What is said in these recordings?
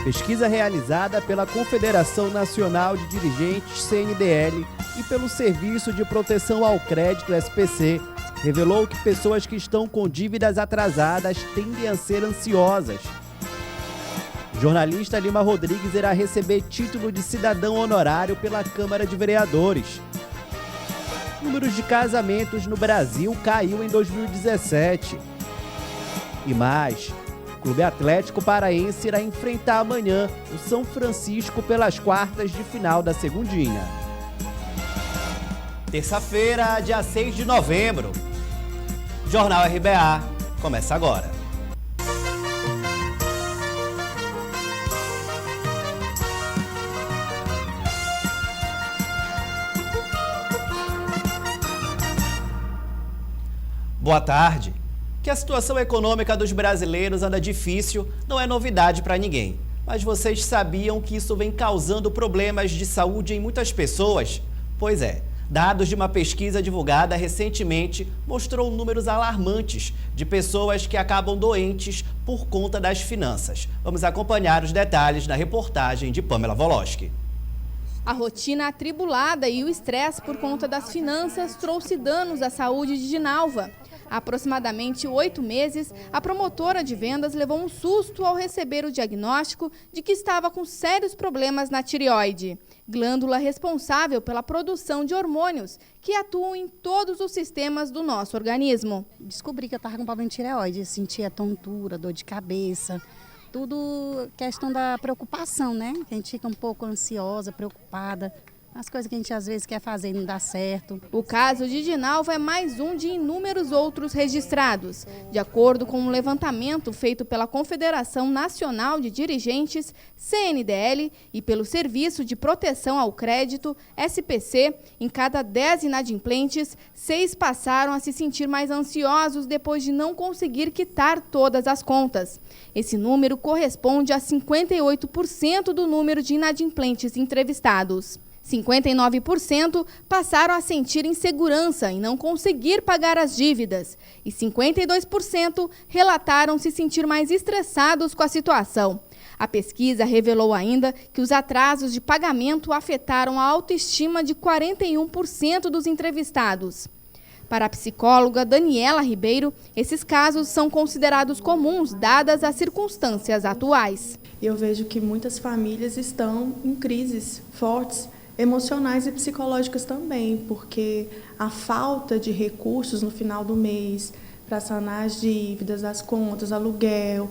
Pesquisa realizada pela Confederação Nacional de Dirigentes, CNDL, e pelo Serviço de Proteção ao Crédito, SPC, revelou que pessoas que estão com dívidas atrasadas tendem a ser ansiosas. O jornalista Lima Rodrigues irá receber título de cidadão honorário pela Câmara de Vereadores. Números de casamentos no Brasil caiu em 2017. E mais, o Clube Atlético Paraense irá enfrentar amanhã o São Francisco pelas quartas de final da Segundinha. Terça-feira, dia 6 de novembro. Jornal RBA começa agora. Boa tarde. Que a situação econômica dos brasileiros anda difícil não é novidade para ninguém. Mas vocês sabiam que isso vem causando problemas de saúde em muitas pessoas? Pois é. Dados de uma pesquisa divulgada recentemente mostrou números alarmantes de pessoas que acabam doentes por conta das finanças. Vamos acompanhar os detalhes na reportagem de Pamela Voloski. A rotina atribulada e o estresse por conta das finanças trouxe danos à saúde de Dinalva. Há aproximadamente 8 meses, a promotora de vendas levou um susto ao receber o diagnóstico de que estava com sérios problemas na tireoide, glândula responsável pela produção de hormônios que atuam em todos os sistemas do nosso organismo. Descobri que eu estava com problema de tireoide, sentia tontura, dor de cabeça, tudo questão da preocupação, né? A gente fica um pouco ansiosa, preocupada. As coisas que a gente às vezes quer fazer e não dá certo. O caso de Dinalva é mais um de inúmeros outros registrados. De acordo com um levantamento feito pela Confederação Nacional de Dirigentes, CNDL, e pelo Serviço de Proteção ao Crédito, SPC, em cada 10 inadimplentes, 6 passaram a se sentir mais ansiosos depois de não conseguir quitar todas as contas. Esse número corresponde a 58% do número de inadimplentes entrevistados. 59% passaram a sentir insegurança em não conseguir pagar as dívidas e 52% relataram se sentir mais estressados com a situação. A pesquisa revelou ainda que os atrasos de pagamento afetaram a autoestima de 41% dos entrevistados. Para a psicóloga Daniela Ribeiro, esses casos são considerados comuns dadas as circunstâncias atuais. Eu vejo que muitas famílias estão em crises fortes, emocionais e psicológicas também, porque a falta de recursos no final do mês para sanar as dívidas, as contas, aluguel,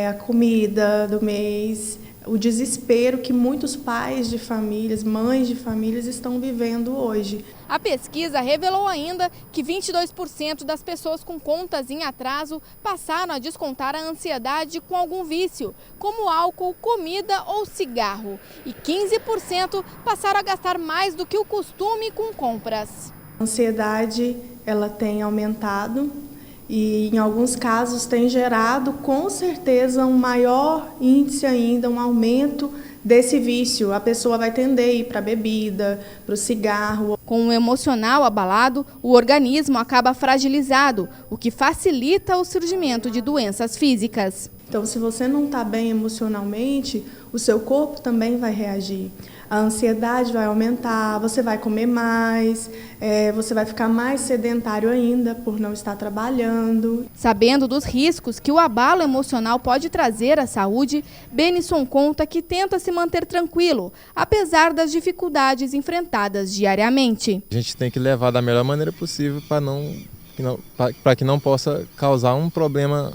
a comida do mês, o desespero que muitos pais de famílias, mães de famílias estão vivendo hoje. A pesquisa revelou ainda que 22% das pessoas com contas em atraso passaram a descontar a ansiedade com algum vício, como álcool, comida ou cigarro. E 15% passaram a gastar mais do que o costume com compras. A ansiedade ela tem aumentado e, em alguns casos, tem gerado, com certeza, um maior índice ainda, um aumento desse vício. A pessoa vai tender a ir para a bebida, para o cigarro. Com o emocional abalado, o organismo acaba fragilizado, o que facilita o surgimento de doenças físicas. Então, se você não está bem emocionalmente, o seu corpo também vai reagir. A ansiedade vai aumentar, você vai comer mais, você vai ficar mais sedentário ainda por não estar trabalhando. Sabendo dos riscos que o abalo emocional pode trazer à saúde, Benison conta que tenta se manter tranquilo, apesar das dificuldades enfrentadas diariamente. A gente tem que levar da melhor maneira possível para que não possa causar um problema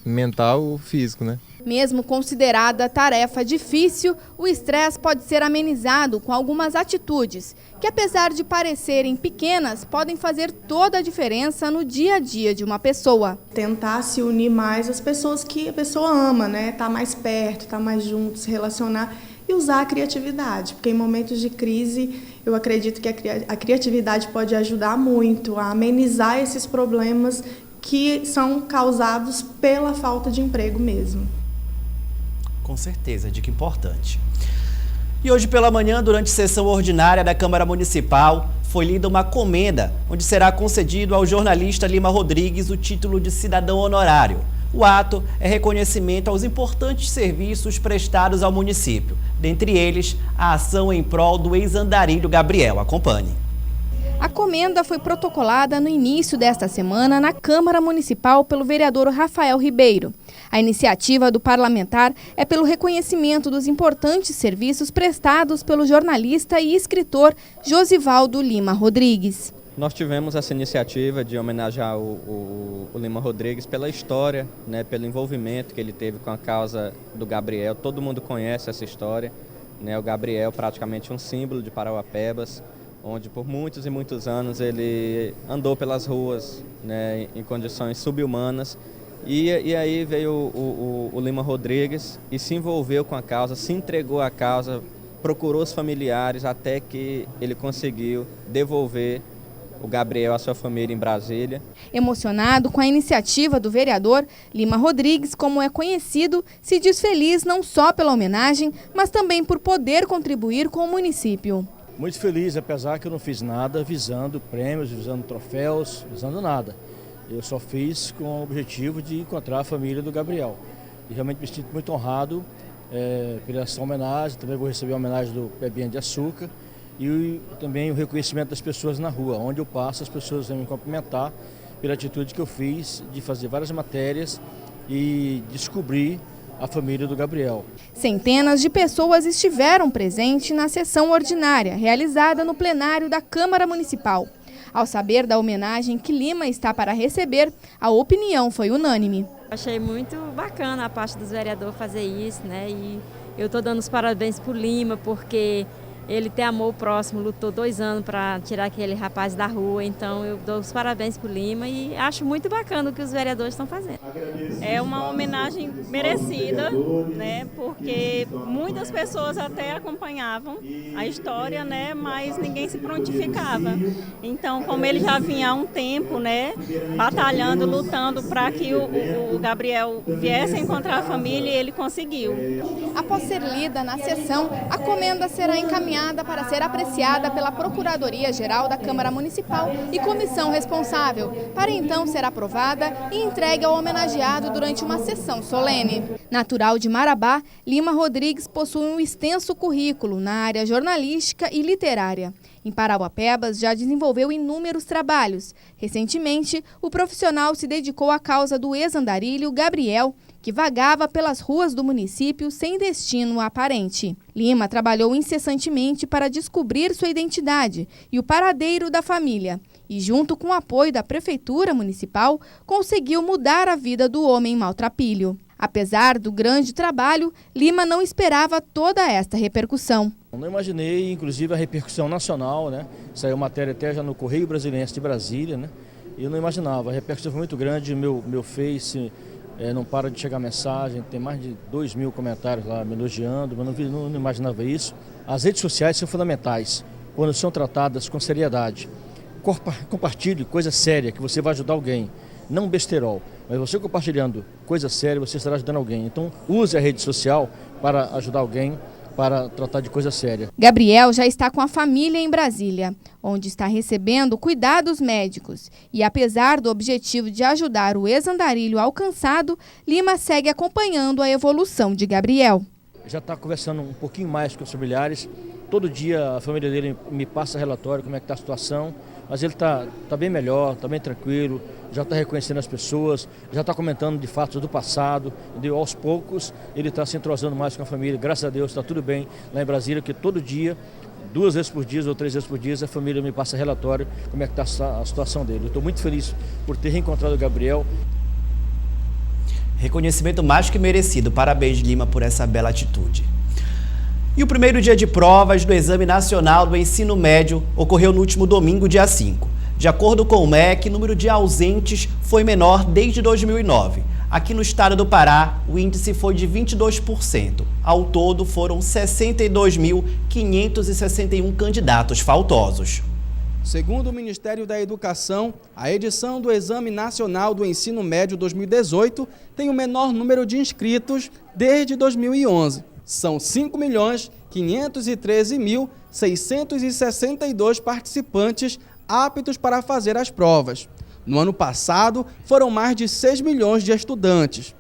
mental ou físico, né? Mesmo considerada tarefa difícil, o estresse pode ser amenizado com algumas atitudes que, apesar de parecerem pequenas, podem fazer toda a diferença no dia a dia de uma pessoa. Tentar se unir mais às pessoas que a pessoa ama, né? Estar mais perto, estar mais junto, se relacionar e usar a criatividade, porque em momentos de crise eu acredito que a criatividade pode ajudar muito a amenizar esses problemas que são causados pela falta de emprego mesmo. Com certeza, dica importante. E hoje pela manhã, durante sessão ordinária da Câmara Municipal, foi lida uma comenda, onde será concedido ao jornalista Lima Rodrigues o título de cidadão honorário. O ato é reconhecimento aos importantes serviços prestados ao município, dentre eles a ação em prol do ex-andarilho Gabriel. Acompanhe. A comenda foi protocolada no início desta semana na Câmara Municipal pelo vereador Rafael Ribeiro. A iniciativa do parlamentar é pelo reconhecimento dos importantes serviços prestados pelo jornalista e escritor Josivaldo Lima Rodrigues. Nós tivemos essa iniciativa de homenagear o Lima Rodrigues pela história, né, pelo envolvimento que ele teve com a causa do Gabriel. Todo mundo conhece essa história, né? O Gabriel praticamente um símbolo de Parauapebas, onde por muitos e muitos anos ele andou pelas ruas, né, em condições subhumanas. E aí veio o Lima Rodrigues e se envolveu com a causa, se entregou à causa, procurou os familiares até que ele conseguiu devolver o Gabriel à sua família em Brasília. Emocionado com a iniciativa do vereador, Lima Rodrigues, como é conhecido, se diz feliz não só pela homenagem, mas também por poder contribuir com o município. Muito feliz, apesar que eu não fiz nada visando prêmios, visando troféus, visando nada. Eu só fiz com o objetivo de encontrar a família do Gabriel. E realmente me sinto muito honrado por essa homenagem. Também vou receber a homenagem do Pebinha de Açúcar e também o reconhecimento das pessoas na rua. Onde eu passo, as pessoas vêm me cumprimentar pela atitude que eu fiz de fazer várias matérias e descobrir a família do Gabriel. Centenas de pessoas estiveram presentes na sessão ordinária, realizada no plenário da Câmara Municipal. Ao saber da homenagem que Lima está para receber, a opinião foi unânime. Achei muito bacana a parte dos vereadores fazer isso, né? E eu estou dando os parabéns para o Lima, porque ele tem amor próximo, lutou 2 anos para tirar aquele rapaz da rua, então eu dou os parabéns para o Lima e acho muito bacana o que os vereadores estão fazendo. É uma homenagem merecida, né, porque muitas pessoas até acompanhavam a história, né, mas ninguém se prontificava. Então, como ele já vinha há um tempo, né, batalhando, lutando para que o Gabriel viesse encontrar a família, e ele conseguiu. Após ser lida na sessão, a comenda será encaminhada para ser apreciada pela Procuradoria-Geral da Câmara Municipal e comissão responsável, para então ser aprovada e entregue ao homenageado durante uma sessão solene. Natural de Marabá, Lima Rodrigues possui um extenso currículo na área jornalística e literária. Em Parauapebas já desenvolveu inúmeros trabalhos. Recentemente, o profissional se dedicou à causa do ex-andarilho Gabriel, que vagava pelas ruas do município sem destino aparente. Lima trabalhou incessantemente para descobrir sua identidade e o paradeiro da família e, junto com o apoio da Prefeitura Municipal, conseguiu mudar a vida do homem maltrapilho. Apesar do grande trabalho, Lima não esperava toda esta repercussão. Não imaginei, inclusive, a repercussão nacional, né? Saiu matéria até já no Correio Brasiliense de Brasília, né? E eu não imaginava, a repercussão foi muito grande, meu Face não para de chegar mensagem, tem mais de 2.000 comentários lá me elogiando, mas não imaginava isso. As redes sociais são fundamentais, quando são tratadas com seriedade. Compartilhe coisa séria, que você vai ajudar alguém, não besterol. Mas você compartilhando coisa séria, você estará ajudando alguém. Então use a rede social para ajudar alguém, para tratar de coisa séria. Gabriel já está com a família em Brasília, onde está recebendo cuidados médicos. E apesar do objetivo de ajudar o ex-andarilho alcançado, Lima segue acompanhando a evolução de Gabriel. Já está conversando um pouquinho mais com os familiares. Todo dia a família dele me passa relatório, como é que está a situação. Mas ele está bem melhor, está bem tranquilo, já está reconhecendo as pessoas, já está comentando de fatos do passado. E aos poucos ele está se entrosando mais com a família. Graças a Deus está tudo bem lá em Brasília, que todo dia, 2 vezes por dia ou 3 vezes por dia, a família me passa relatório como é que está a situação dele. Eu estou muito feliz por ter reencontrado o Gabriel. Reconhecimento mais que merecido. Parabéns, Lima, por essa bela atitude. E o primeiro dia de provas do Exame Nacional do Ensino Médio ocorreu no último domingo, dia 5. De acordo com o MEC, o número de ausentes foi menor desde 2009. Aqui no estado do Pará, o índice foi de 22%. Ao todo, foram 62.561 candidatos faltosos. Segundo o Ministério da Educação, a edição do Exame Nacional do Ensino Médio 2018 tem o menor número de inscritos desde 2011. São 5.513.662 participantes aptos para fazer as provas. No ano passado, foram mais de 6 milhões de estudantes.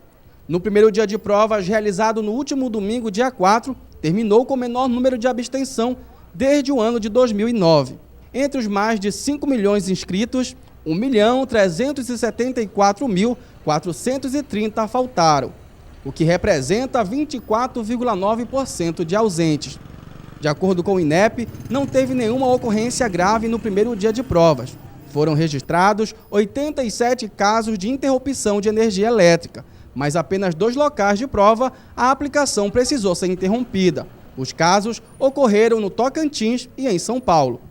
No primeiro dia de provas, realizado no último domingo, dia 4, terminou com o menor número de abstenção desde o ano de 2009. Entre os mais de 5 milhões inscritos, 1.374.430 faltaram, o que representa 24,9% de ausentes. De acordo com o INEP, não teve nenhuma ocorrência grave no primeiro dia de provas. Foram registrados 87 casos de interrupção de energia elétrica, mas apenas 2 locais de prova a aplicação precisou ser interrompida. Os casos ocorreram no Tocantins e em São Paulo.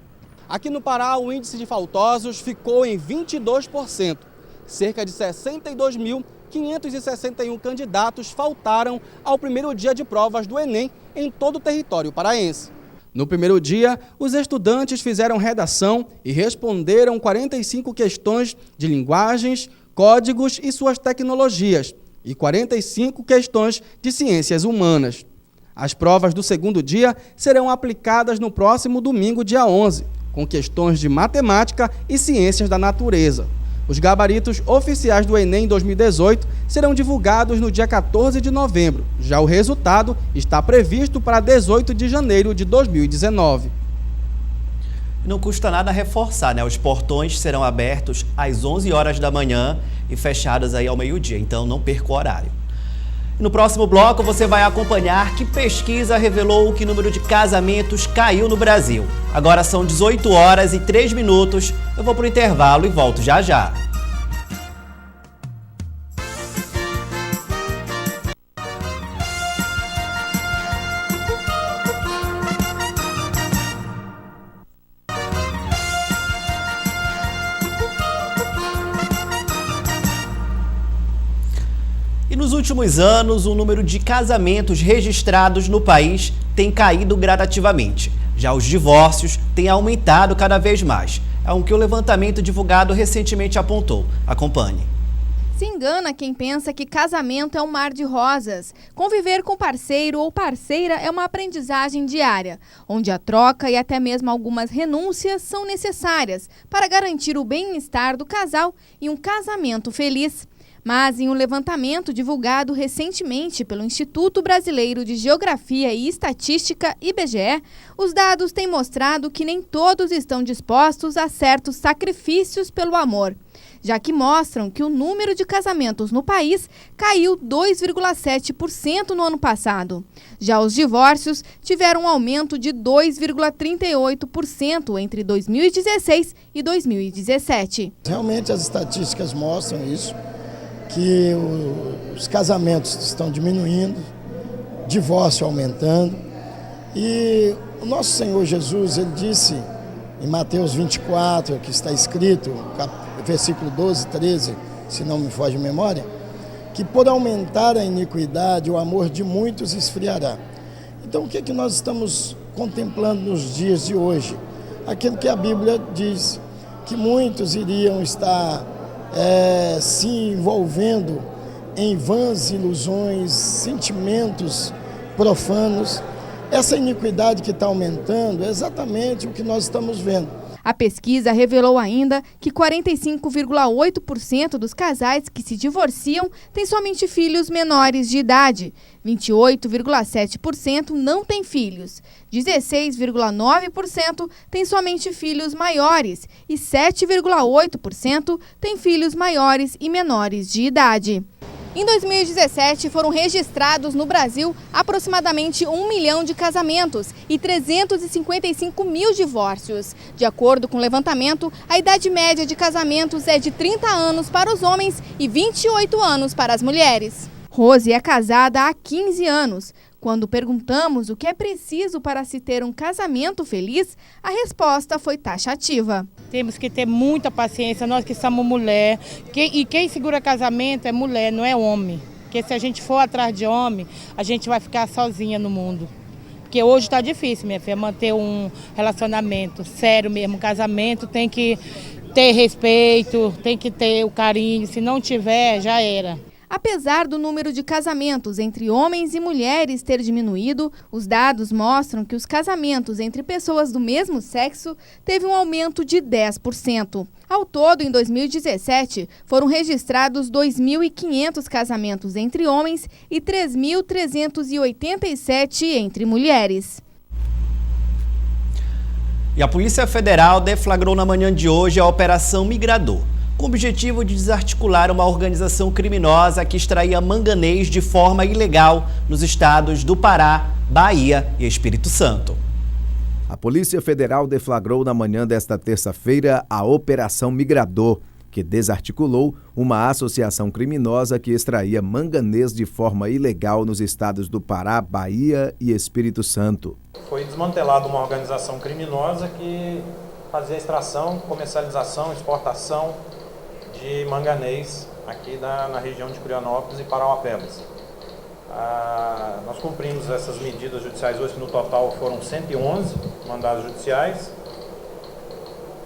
Aqui no Pará, o índice de faltosos ficou em 22%. Cerca de 62.561 candidatos faltaram ao primeiro dia de provas do Enem em todo o território paraense. No primeiro dia, os estudantes fizeram redação e responderam 45 questões de linguagens, códigos e suas tecnologias, e 45 questões de ciências humanas. As provas do segundo dia serão aplicadas no próximo domingo, dia 11, com questões de matemática e ciências da natureza. Os gabaritos oficiais do Enem 2018 serão divulgados no dia 14 de novembro. Já o resultado está previsto para 18 de janeiro de 2019. Não custa nada reforçar, né? Os portões serão abertos às 11 horas da manhã e fechados aí ao meio-dia, então não perca o horário. No próximo bloco você vai acompanhar que pesquisa revelou que o número de casamentos caiu no Brasil. Agora são 18 horas e 3 minutos. Eu vou para o intervalo e volto já já. E nos últimos anos, o número de casamentos registrados no país tem caído gradativamente. Já os divórcios têm aumentado cada vez mais. É o que o levantamento divulgado recentemente apontou. Acompanhe. Se engana quem pensa que casamento é um mar de rosas. Conviver com parceiro ou parceira é uma aprendizagem diária, onde a troca e até mesmo algumas renúncias são necessárias para garantir o bem-estar do casal e um casamento feliz. Mas em um levantamento divulgado recentemente pelo Instituto Brasileiro de Geografia e Estatística, IBGE, os dados têm mostrado que nem todos estão dispostos a certos sacrifícios pelo amor, já que mostram que o número de casamentos no país caiu 2,7% no ano passado. Já os divórcios tiveram um aumento de 2,38% entre 2016 e 2017. Realmente as estatísticas mostram isso, que os casamentos estão diminuindo, divórcio aumentando. E o nosso Senhor Jesus, ele disse em Mateus 24, que está escrito, versículo 12, 13, se não me foge a memória, que por aumentar a iniquidade, o amor de muitos esfriará. Então o que é que nós estamos contemplando nos dias de hoje? Aquilo que a Bíblia diz, que muitos iriam estar se envolvendo em vãs ilusões, sentimentos profanos. Essa iniquidade que está aumentando é exatamente o que nós estamos vendo. A pesquisa revelou ainda que 45,8% dos casais que se divorciam têm somente filhos menores de idade, 28,7% não têm filhos, 16,9% têm somente filhos maiores e 7,8% têm filhos maiores e menores de idade. Em 2017, foram registrados no Brasil aproximadamente 1 milhão de casamentos e 355 mil divórcios. De acordo com o levantamento, a idade média de casamentos é de 30 anos para os homens e 28 anos para as mulheres. Rose é casada há 15 anos. Quando perguntamos o que é preciso para se ter um casamento feliz, a resposta foi taxativa. Temos que ter muita paciência, nós que somos mulher. E quem segura casamento é mulher, não é homem. Porque se a gente for atrás de homem, a gente vai ficar sozinha no mundo. Porque hoje está difícil, minha filha, manter um relacionamento sério mesmo. Casamento tem que ter respeito, tem que ter o carinho. Se não tiver, já era. Apesar do número de casamentos entre homens e mulheres ter diminuído, os dados mostram que os casamentos entre pessoas do mesmo sexo teve um aumento de 10%. Ao todo, em 2017, foram registrados 2.500 casamentos entre homens e 3.387 entre mulheres. E a Polícia Federal deflagrou na manhã de hoje a Operação Migrador, com o objetivo de desarticular uma organização criminosa que extraía manganês de forma ilegal nos estados do Pará, Bahia e Espírito Santo. A Polícia Federal deflagrou na manhã desta terça-feira a Operação Migrador, que desarticulou uma associação criminosa que extraía manganês de forma ilegal nos estados do Pará, Bahia e Espírito Santo. Foi desmantelada uma organização criminosa que fazia extração, comercialização, exportação de manganês aqui na região de Curionópolis e Parauapebas. Nós cumprimos essas medidas judiciais hoje, que no total foram 111 mandados judiciais,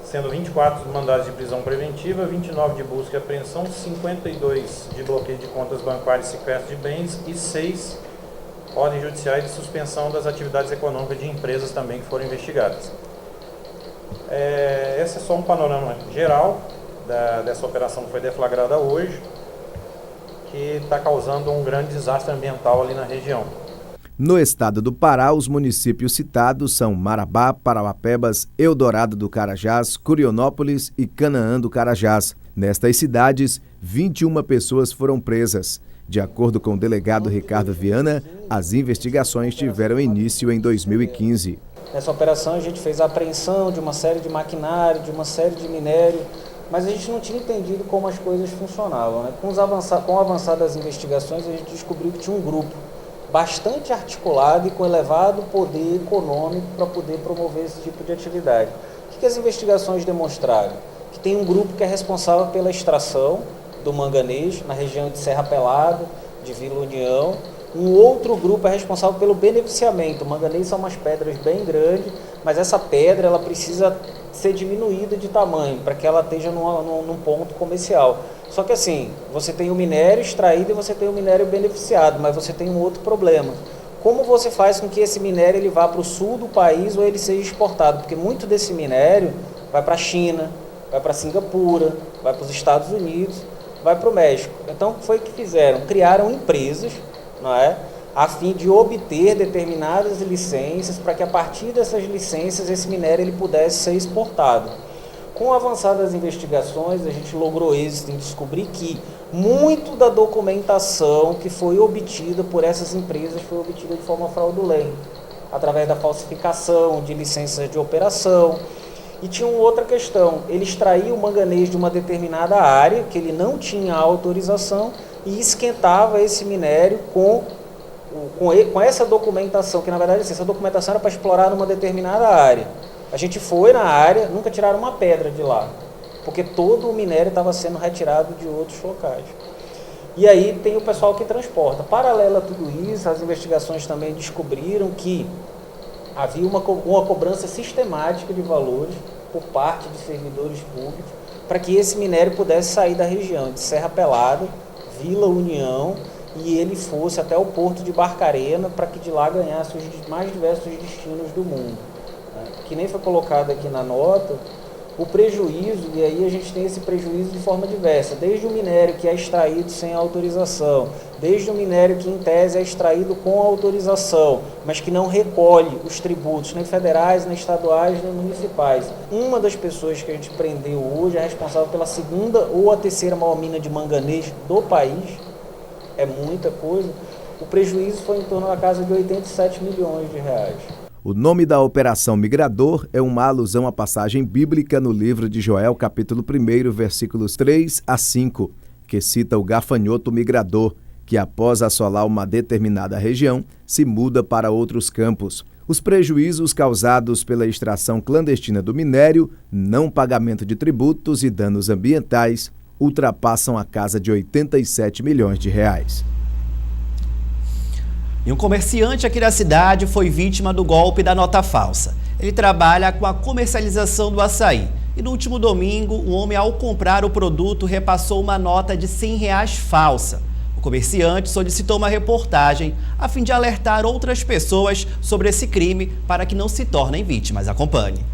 sendo 24 mandados de prisão preventiva, 29 de busca e apreensão, 52 de bloqueio de contas bancárias e sequestro de bens e 6 ordens judiciais de suspensão das atividades econômicas de empresas também que foram investigadas. Esse é só um panorama geral dessa operação que foi deflagrada hoje, que está causando um grande desastre ambiental ali na região. No estado do Pará, os municípios citados são Marabá, Parauapebas, Eldorado do Carajás, Curionópolis e Canaã do Carajás. Nestas cidades, 21 pessoas foram presas. De acordo com o delegado Ricardo Viana, as investigações tiveram início em 2015. Nessa operação a gente fez a apreensão de uma série de maquinário, de uma série de minério, mas a gente não tinha entendido como as coisas funcionavam, né? Com o avançar das investigações, a gente descobriu que tinha um grupo bastante articulado e com elevado poder econômico para poder promover esse tipo de atividade. O que as investigações demonstraram? Que tem um grupo que é responsável pela extração do manganês na região de Serra Pelada, de Vila União. Um outro grupo é responsável pelo beneficiamento. O manganês são umas pedras bem grandes, mas essa pedra ela precisa ser diminuída de tamanho para que ela esteja num ponto comercial. Só que assim, você tem o minério extraído e você tem o minério beneficiado, mas você tem um outro problema. Como você faz com que esse minério ele vá para o sul do país ou ele seja exportado? Porque muito desse minério vai para a China, vai para Singapura, vai para os Estados Unidos, vai para o México. Então, foi o que fizeram? Criaram empresas, não é? A fim de obter determinadas licenças para que a partir dessas licenças esse minério ele pudesse ser exportado. Com o avançar das investigações, a gente logrou êxito em descobrir que muito da documentação que foi obtida por essas empresas foi obtida de forma fraudulenta, através da falsificação de licenças de operação. E tinha uma outra questão, ele extraía o manganês de uma determinada área, que ele não tinha autorização, e esquentava esse minério com essa documentação, que na verdade essa documentação era para explorar numa determinada área. A gente foi na área, nunca tiraram uma pedra de lá, porque todo o minério estava sendo retirado de outros locais. E aí tem o pessoal que transporta. Paralelo a tudo isso, as investigações também descobriram que havia uma cobrança sistemática de valores por parte de servidores públicos para que esse minério pudesse sair da região de Serra Pelada, Vila União, e ele fosse até o porto de Barcarena para que de lá ganhasse os mais diversos destinos do mundo. Que nem foi colocado aqui na nota, o prejuízo, e aí a gente tem esse prejuízo de forma diversa, desde o minério que é extraído sem autorização, desde o minério que em tese é extraído com autorização, mas que não recolhe os tributos, nem federais, nem estaduais, nem municipais. Uma das pessoas que a gente prendeu hoje é responsável pela segunda ou a terceira maior mina de manganês do país, é muita coisa. O prejuízo foi em torno da casa de 87 milhões de reais. O nome da Operação Migrador é uma alusão à passagem bíblica no livro de Joel, capítulo 1, versículos 3 a 5, que cita o gafanhoto migrador, que após assolar uma determinada região, se muda para outros campos. Os prejuízos causados pela extração clandestina do minério, não pagamento de tributos e danos ambientais ultrapassam a casa de 87 milhões de reais. E um comerciante aqui da cidade foi vítima do golpe da nota falsa. Ele trabalha com a comercialização do açaí. E no último domingo, um homem, ao comprar o produto, repassou uma nota de R$100 falsa. O comerciante solicitou uma reportagem a fim de alertar outras pessoas sobre esse crime para que não se tornem vítimas. Acompanhe.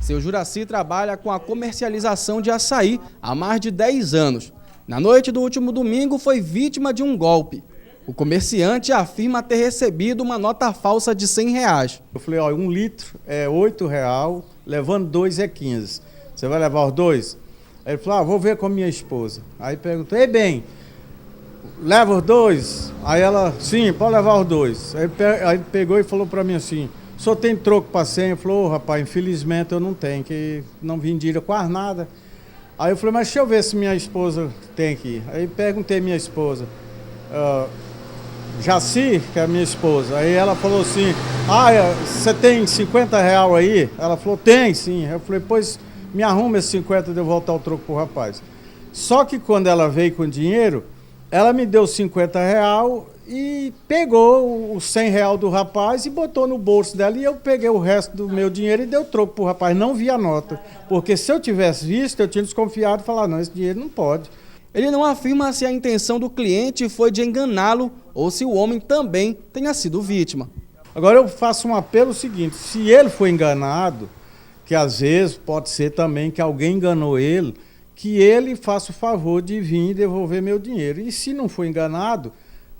Seu Juraci trabalha com a comercialização de açaí há mais de 10 anos. Na noite do último domingo foi vítima de um golpe. O comerciante afirma ter recebido uma nota falsa de R$100. Eu falei, ó, 1 litro é R$8, levando 2 é 15. Você vai levar os 2? Aí ele falou, vou ver com a minha esposa. Aí perguntei, bem, leva os 2? Aí ela, sim, pode levar os 2. Aí pegou e falou para mim assim, o senhor tem troco para 100? Eu falei, rapaz, infelizmente eu não tenho, que não vendia quase nada. Aí eu falei, mas deixa eu ver se minha esposa tem aqui. Aí perguntei à minha esposa, Jaci, que é a minha esposa, aí ela falou assim, você tem R$50 aí? Ela falou, tem sim. Eu falei, pois me arruma esses 50 de eu voltar o troco pro rapaz. Só que quando ela veio com o dinheiro, ela me deu R$50 e pegou os R$100 do rapaz e botou no bolso dela, e eu peguei o resto do meu dinheiro e dei o troco pro rapaz, não vi a nota. Porque se eu tivesse visto, eu tinha desconfiado e falado, não, esse dinheiro não pode. Ele não afirma se a intenção do cliente foi de enganá-lo ou se o homem também tenha sido vítima. Agora eu faço um apelo seguinte, se ele foi enganado, que às vezes pode ser também que alguém enganou ele, que ele faça o favor de vir e devolver meu dinheiro. E se não foi enganado,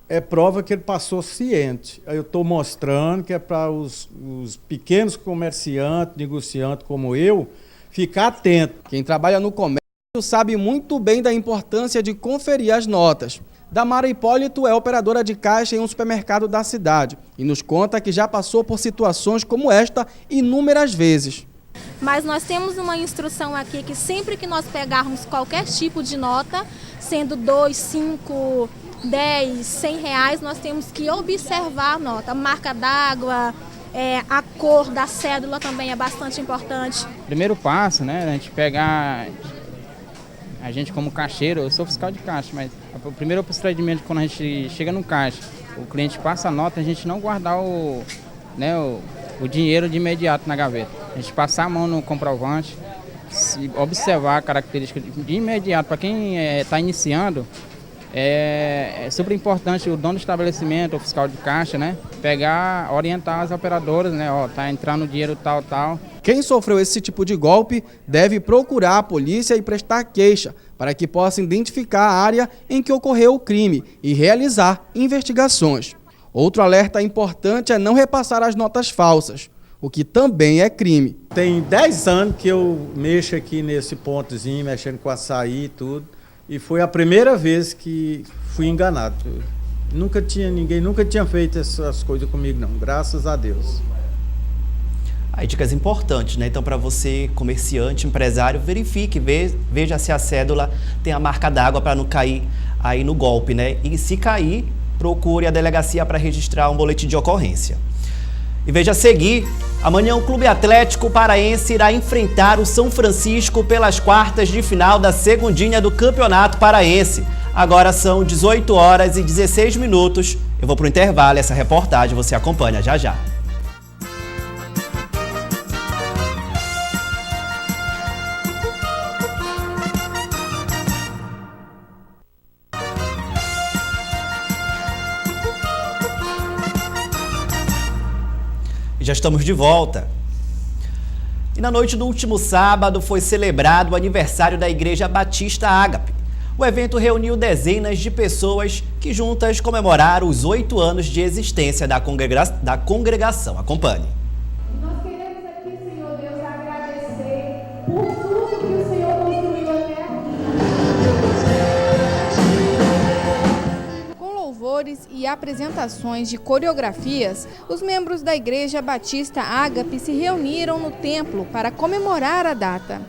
é prova que ele passou ciente. Aí eu estou mostrando que é para os pequenos comerciantes, negociantes como eu, ficar atento. Quem trabalha no comércio sabe muito bem da importância de conferir as notas. Damara Hipólito é operadora de caixa em um supermercado da cidade e nos conta que já passou por situações como esta inúmeras vezes. Mas nós temos uma instrução aqui que sempre que nós pegarmos qualquer tipo de nota, sendo 2, 5, 10, R$100, nós temos que observar a nota, a marca d'água, a cor da cédula também é bastante importante. Primeiro passo, né, a gente pegar... A gente como caixeiro, eu sou fiscal de caixa, mas o primeiro procedimento quando a gente chega no caixa, o cliente passa a nota, a gente não guardar o dinheiro de imediato na gaveta. A gente passar a mão no comprovante, observar a característica de imediato. Para quem está iniciando, é super importante o dono do estabelecimento, o fiscal de caixa, né, orientar as operadoras, né, tá entrando dinheiro tal. Quem sofreu esse tipo de golpe deve procurar a polícia e prestar queixa para que possa identificar a área em que ocorreu o crime e realizar investigações. Outro alerta importante é não repassar as notas falsas, o que também é crime. Tem 10 anos que eu mexo aqui nesse pontozinho, mexendo com açaí e tudo, e foi a primeira vez que fui enganado. Ninguém nunca tinha feito essas coisas comigo não, graças a Deus. Aí dicas importantes, né? Então, para você, comerciante, empresário, verifique, veja se a cédula tem a marca d'água para não cair aí no golpe, né? E se cair, procure a delegacia para registrar um boletim de ocorrência. E veja a seguir, amanhã o Clube Atlético Paraense irá enfrentar o São Francisco pelas quartas de final da segundinha do Campeonato Paraense. Agora são 18h16. Eu vou para o intervalo, essa reportagem você acompanha já já. Já estamos de volta. E na noite do último sábado foi celebrado o aniversário da Igreja Batista Ágape. O evento reuniu dezenas de pessoas que juntas comemoraram os 8 anos de existência da congregação. Acompanhe. Nós queremos aqui, Senhor Deus, agradecer por tudo que o Senhor construiu até aqui. Com louvores e apresentações de coreografias, os membros da Igreja Batista Ágape se reuniram no templo para comemorar a data.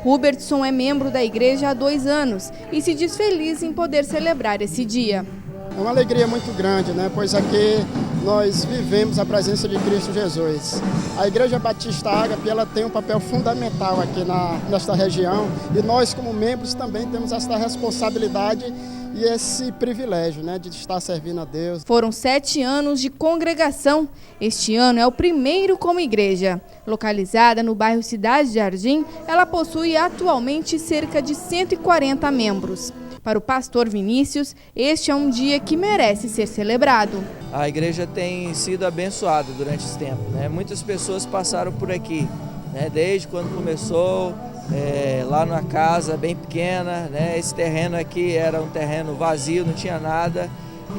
Hubertson é membro da igreja há 2 anos e se diz feliz em poder celebrar esse dia. É uma alegria muito grande, né? Pois aqui nós vivemos a presença de Cristo Jesus. A Igreja Batista Ágape, ela tem um papel fundamental aqui nesta região e nós, como membros, também temos essa responsabilidade e esse privilégio, né, de estar servindo a Deus. Foram 7 anos de congregação. Este ano é o primeiro como igreja. Localizada no bairro Cidade Jardim, ela possui atualmente cerca de 140 membros. Para o pastor Vinícius, este é um dia que merece ser celebrado. A igreja tem sido abençoada durante esse tempo, né? Muitas pessoas passaram por aqui, né? Desde quando começou, lá numa casa bem pequena, né? Esse terreno aqui era um terreno vazio, não tinha nada,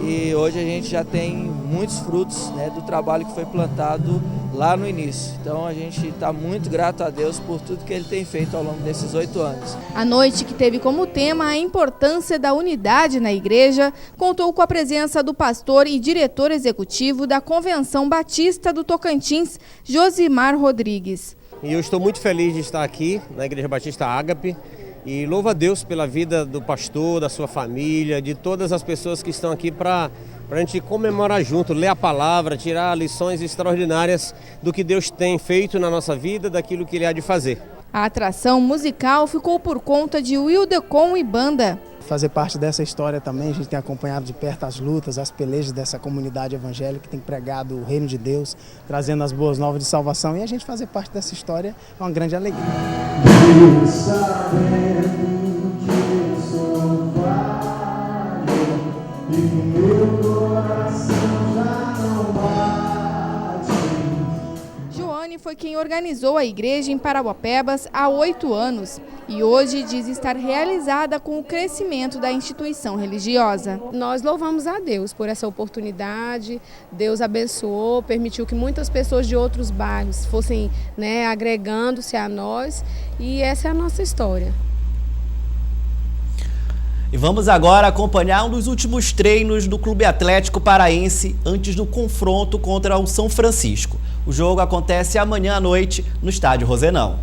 e hoje a gente já tem muitos frutos, né, do trabalho que foi plantado lá no início. Então a gente está muito grato a Deus por tudo que Ele tem feito ao longo desses 8 anos. A noite, que teve como tema a importância da unidade na igreja, contou com a presença do pastor e diretor executivo da Convenção Batista do Tocantins, Josimar Rodrigues. E eu estou muito feliz de estar aqui na Igreja Batista Ágape e louvo a Deus pela vida do pastor, da sua família, de todas as pessoas que estão aqui para a gente comemorar junto, ler a palavra, tirar lições extraordinárias do que Deus tem feito na nossa vida, daquilo que Ele há de fazer. A atração musical ficou por conta de Wildecon e banda. Fazer parte dessa história também, a gente tem acompanhado de perto as lutas, as pelejas dessa comunidade evangélica que tem pregado o reino de Deus, trazendo as boas novas de salvação, e a gente fazer parte dessa história é uma grande alegria. Foi quem organizou a igreja em Parauapebas há 8 anos e hoje diz estar realizada com o crescimento da instituição religiosa. Nós louvamos a Deus por essa oportunidade. Deus abençoou, permitiu que muitas pessoas de outros bairros fossem, né, agregando-se a nós, e essa é a nossa história. E vamos agora acompanhar um dos últimos treinos do Clube Atlético Paraense antes do confronto contra o São Francisco. O jogo acontece amanhã à noite no estádio Rosenão.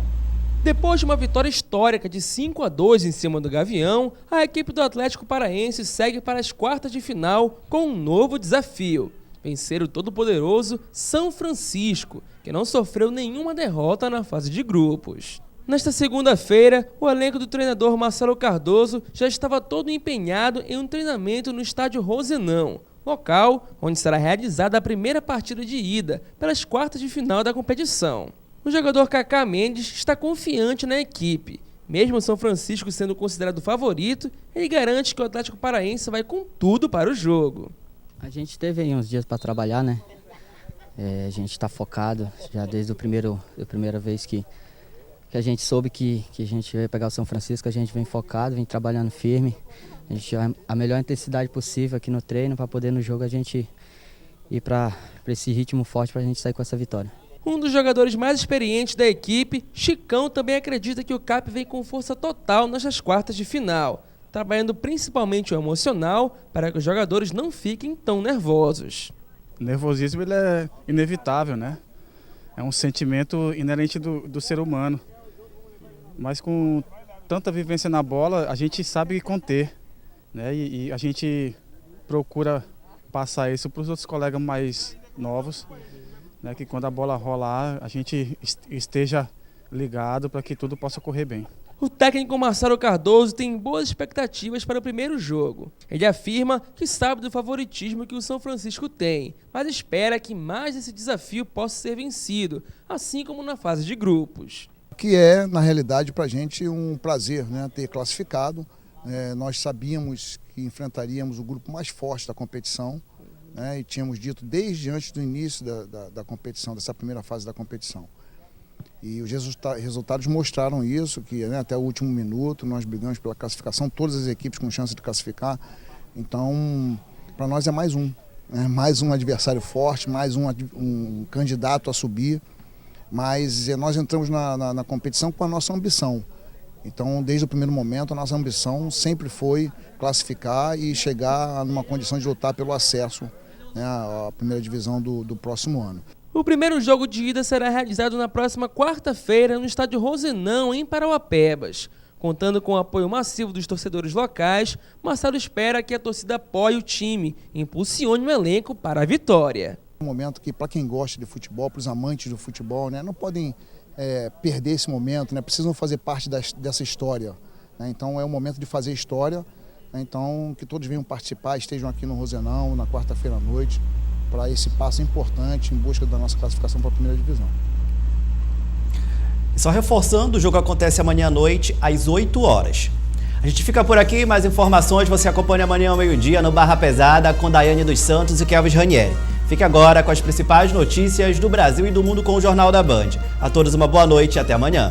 Depois de uma vitória histórica de 5-2 em cima do Gavião, a equipe do Atlético Paraense segue para as quartas de final com um novo desafio: vencer o todo-poderoso São Francisco, que não sofreu nenhuma derrota na fase de grupos. Nesta segunda-feira, o elenco do treinador Marcelo Cardoso já estava todo empenhado em um treinamento no estádio Rosenão, local onde será realizada a primeira partida de ida pelas quartas de final da competição. O jogador Kaká Mendes está confiante na equipe. Mesmo o São Francisco sendo considerado favorito, ele garante que o Atlético Paraense vai com tudo para o jogo. A gente teve aí uns dias para trabalhar, né? A gente está focado já desde a primeira vez que a gente soube que a gente ia pegar o São Francisco. A gente vem focado, vem trabalhando firme. A gente vai a melhor intensidade possível aqui no treino para poder no jogo a gente ir para esse ritmo forte para a gente sair com essa vitória. Um dos jogadores mais experientes da equipe, Chicão, também acredita que o CAP vem com força total nessas quartas de final, trabalhando principalmente o emocional para que os jogadores não fiquem tão nervosos. O nervosismo ele é inevitável, né? É um sentimento inerente do ser humano. Mas com tanta vivência na bola, a gente sabe conter, né? E a gente procura passar isso para os outros colegas mais novos, né? Que quando a bola rolar, a gente esteja ligado para que tudo possa correr bem. O técnico Marcelo Cardoso tem boas expectativas para o primeiro jogo. Ele afirma que sabe do favoritismo que o São Francisco tem, mas espera que mais esse desafio possa ser vencido, assim como na fase de grupos. Que é, na realidade, para a gente um prazer, né, ter classificado. Nós sabíamos que enfrentaríamos o grupo mais forte da competição, né, e tínhamos dito desde antes do início da competição, dessa primeira fase da competição. E os resultados mostraram isso, que, né, até o último minuto nós brigamos pela classificação, todas as equipes com chance de classificar. Então, para nós é mais um, né, mais um adversário forte, mais um candidato a subir. Mas nós entramos na competição com a nossa ambição. Então, desde o primeiro momento, a nossa ambição sempre foi classificar e chegar numa condição de lutar pelo acesso, né, à primeira divisão do próximo ano. O primeiro jogo de ida será realizado na próxima quarta-feira no estádio Rosenão, em Parauapebas. Contando com o apoio massivo dos torcedores locais, Marcelo espera que a torcida apoie o time e impulsione o elenco para a vitória. Um momento que, para quem gosta de futebol, para os amantes do futebol, né, não podem perder esse momento, né, precisam fazer parte dessa história, né, então é o momento de fazer história, né, então que todos venham participar, estejam aqui no Rosenão na quarta-feira à noite, para esse passo importante em busca da nossa classificação para a primeira divisão. Só reforçando, o jogo acontece amanhã à noite, às 8 horas. A gente fica por aqui, mais informações você acompanha amanhã ao meio-dia no Barra Pesada com Daiane dos Santos e Kelvis Ranieri. Fique agora com as principais notícias do Brasil e do mundo com o Jornal da Band. A todos uma boa noite e até amanhã.